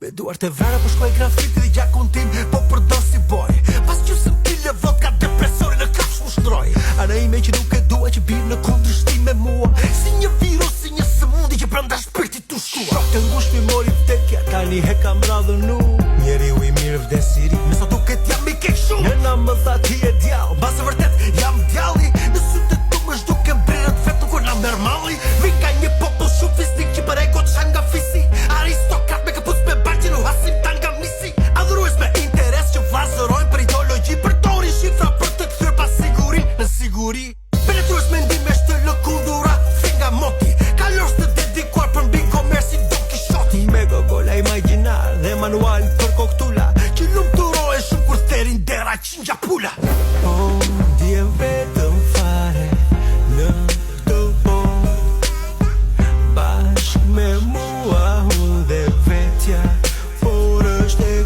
Me duart e vrara po shkoj grafiti dhe gjakun tim po përdor si boj. Pas që se pile vodka depresori në kafsh mu shtroj. Ana ime që nuk e dua që birë në kundërshtim me mua. Si një virus, si një sëmundi që brenda shpirtit tu shtua. Shok të ngush mi mori vdekja, tani he kam radhënu. Njeri u i mirë vdes si ri, me sa duket jam i keq shumë. Njëna më tha ti e djall, basë vërtet jam djalli. Në sytë e tu më shduke brerët vetë kur na merr malli. Vi ka një popull shumë fisnik që për ego të shan nga fisi. Aristokrat me këpuc me barqin u hasim tan nga misi. Adhurues me interes që vazërojnë për ideologji. Përdorin shifra për të kthyer pas sigurin në siguri. Penetrues mendimesh të lëkundura, the nga moti. Kalors të dedikuar për mbi komersin Don Kishoti. Me gogola imagjinar dhe manual për koktula, që lumturohen shumë kur therin dera qingja pula. Oh, dje vetëm fare në të bashk me mua unë dhe vetja, por është e